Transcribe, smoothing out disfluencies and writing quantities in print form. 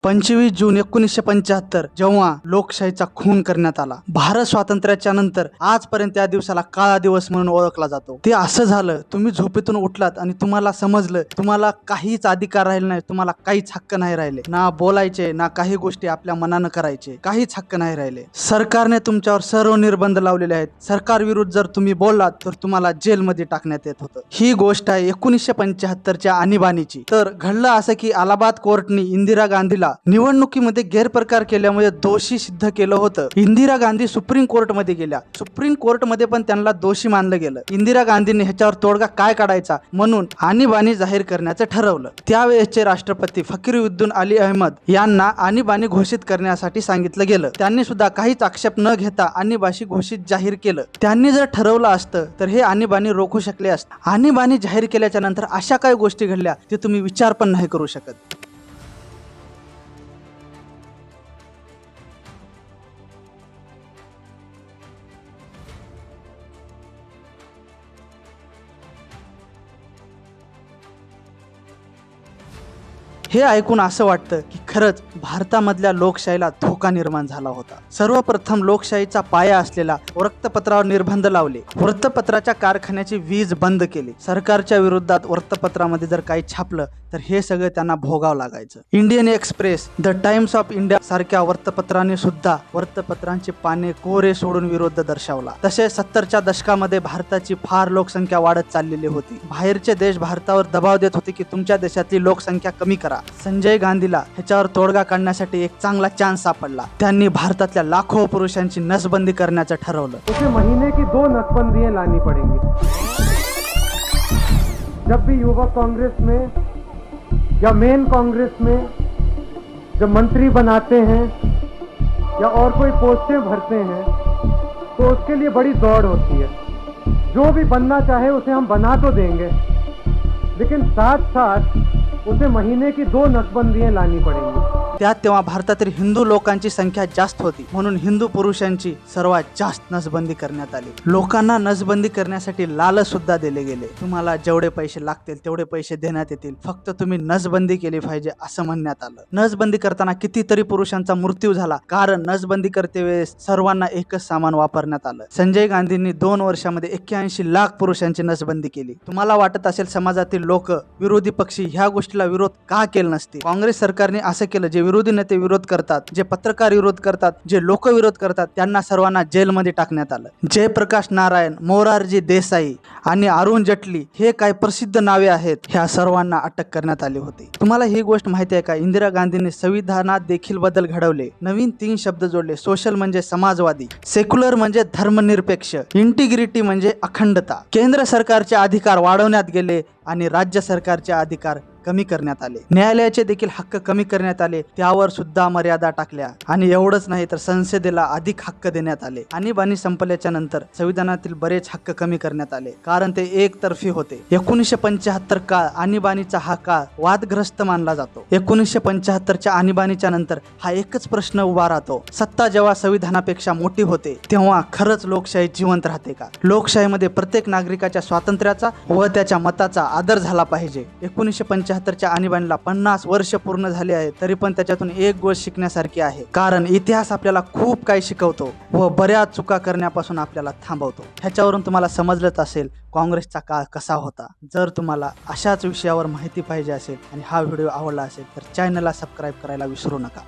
25 जून 1975 जेव्हा लोकशाहीचा खून करण्यात आला, भारत स्वातंत्र्याच्या नंतर आजपर्यंत त्या दिवसाला काळा दिवस म्हणून ओळखला जातो। ते असं झालं, तुम्ही झोपेतून उठलात आणि तुम्हाला समजलं तुम्हाला काहीच अधिकार राहिले नाही, तुम्हाला काहीच हक्क नाही राहिले, ना बोलायचे ना काही गोष्टी आपल्या मनानं करायचे, काहीच हक्क नाही राहिले। सरकारने तुमच्यावर सर्व निर्बंध लावलेले आहेत। सरकार विरुद्ध जर तुम्ही बोललात तर तुम्हाला जेलमध्ये टाकण्यात येत होतं। ही गोष्ट आहे 1975च्या आणीबाणीची। तर घडलं असं की अलाहाबाद कोर्टने इंदिरा गांधीला निवडणुकीमध्ये गैरप्रकार केल्यामुळे दोषी सिद्ध केलं होतं। इंदिरा गांधी सुप्रीम कोर्टमध्ये गेल्या, सुप्रीम कोर्टमध्ये पण त्यांना दोषी मानलं गेलं। इंदिरा गांधींनी ह्याच्यावर तोडगा काय काढायचा म्हणून आणीबाणी जाहीर करण्याचं ठरवलं। त्यावेळेसचे राष्ट्रपती फकीरुद्दीन अली अहमद यांना आणीबाणी घोषित करण्यासाठी सांगितलं गेलं। त्यांनी सुद्धा काहीच आक्षेप न घेता आणीबाणी घोषित जाहीर केलं। त्यांनी जर ठरवलं असतं तर हे आणीबाणी रोखू शकले असते। आणीबाणी जाहीर केल्याच्या नंतर अशा काही गोष्टी घडल्या ते तुम्ही विचार पण नाही करू शकत। हे ऐकून असं वाटतं की खरंच भारतामधल्या लोकशाहीला धोका निर्माण झाला होता। सर्वप्रथम लोकशाहीचा पाया असलेला वृत्तपत्रावर निर्बंध लावले, वृत्तपत्राच्या कारखान्याची वीज बंद केली। सरकारच्या विरोधात वृत्तपत्रामध्ये जर काही छापलं तर हे सगळं त्यांना भोगावं लागायचं। Indian express, the times of India सारख्या वृत्तपत्रांनी सुद्धा वृत्तपत्रांचे पाने कोरे सोडून विरोध दर्शवला। तसेच 70च्या दशकामध्ये भारताची फार लोकसंख्या वाढत चाललेली होती। बाहेरचे देश भारतावर दबाव देत होते की तुमच्या देशातली लोकसंख्या कमी करा। संजय गांधीला ह्याच्यावर तोडगा काढण्यासाठी एक चांगला चान्स सापडला। त्यांनी भारतातल्या लाखो पुरुषांची नसबंदी करण्याचं ठरवलं। उसे महीने की 2 नसबंदियां लानी पड़ेंगी। जब भी युवक कांग्रेस में या मेन कांग्रेस में जब मंत्री बनाते हैं या और कोई पोस्टें भरते हैं तो उसके लिए बड़ी दौड़ होती है। जो भी बनना चाहे उसे हम बना तो देंगे, लेकिन साथ साथ उसे महीने की 2 नसबंदियां लानी पड़ेंगी। त्यात तेव्हा भारतातील हिंदू लोकांची संख्या जास्त होती म्हणून हिंदू पुरुषांची सर्वात जास्त नसबंदी करण्यात आली। लोकांना नसबंदी करण्यासाठी लालच सुद्धा दिले गेले, तुम्हाला जेवढे पैसे लागतील तेवढे पैसे देण्यात येतील, फक्त तुम्ही नसबंदी केली पाहिजे असं म्हणण्यात आलं। नसबंदी करताना कितीतरी पुरुषांचा मृत्यू झाला, कारण नसबंदी करते वेळेस सर्वांना एकच सामान वापरण्यात आलं। संजय गांधींनी 2 वर्षामध्ये 81 लाख पुरुषांची नसबंदी केली। तुम्हाला वाटत असेल समाजातील लोक, विरोधी पक्षी ह्या गोष्टीला विरोध का केला नसते? काँग्रेस सरकारने असं केलं, जे विरोधी नेते विरोध करतात, जे पत्रकार विरोध करतात, जे लोक विरोध करतात त्यांना सर्वांना जेलमध्ये टाकण्यात आलं। जयप्रकाश नारायण, मोरारजी देसाई आणि अरुण जेटली हे काही प्रसिद्ध नावे आहेत, ह्या सर्वांना अटक करण्यात आली होती। तुम्हाला ही गोष्ट माहिती आहे का? इंदिरा गांधींनी संविधानात देखील बदल घडवले, नवीन 3 शब्द जोडले। सोशल म्हणजे समाजवादी, सेक्युलर म्हणजे धर्मनिरपेक्ष, इंटिग्रिटी म्हणजे अखंडता। केंद्र सरकारचे अधिकार वाढवण्यात गेले आणि राज्य सरकारचे अधिकार कमी करण्यात आले। न्यायालयाचे देखील हक्क कमी करण्यात आले, त्यावर सुद्धा मर्यादा टाकल्या। आणि एवढंच नाही तर संसदेला अधिक हक्क देण्यात आले। आणीबाणी संपल्याच्या नंतर संविधानातील बरेच हक्क कमी करण्यात आले, कारण ते एकतर्फी होते। 1975 काळ आणीबाणीचा हा काळ वादग्रस्त मानला जातो। 1975च्या आणीबाणीच्या नंतर हा एकच प्रश्न उभा राहतो, सत्ता जेव्हा संविधानापेक्षा मोठी होते तेव्हा खरंच लोकशाही जिवंत राहते का? लोकशाहीमध्ये प्रत्येक नागरिकाच्या स्वातंत्र्याचा व त्याच्या मताचा आदर झाला पाहिजे। 1975च्या आणीबाणीला 50 वर्ष पूर्ण झाले आहेत, तरी पण त्याच्यातून एक गोष्ट शिकण्यासारखी आहे, कारण इतिहास आपल्याला खूप काही शिकवतो व बऱ्याच चुका करण्यापासून आपल्याला थांबवतो। ह्याच्यावरून तुम्हाला समजलंच असेल काँग्रेसचा काळ कसा होता। जर तुम्हाला अशाच विषयावर माहिती पाहिजे असेल आणि हा व्हिडिओ आवडला असेल तर चॅनलला सबस्क्राईब करायला विसरू नका।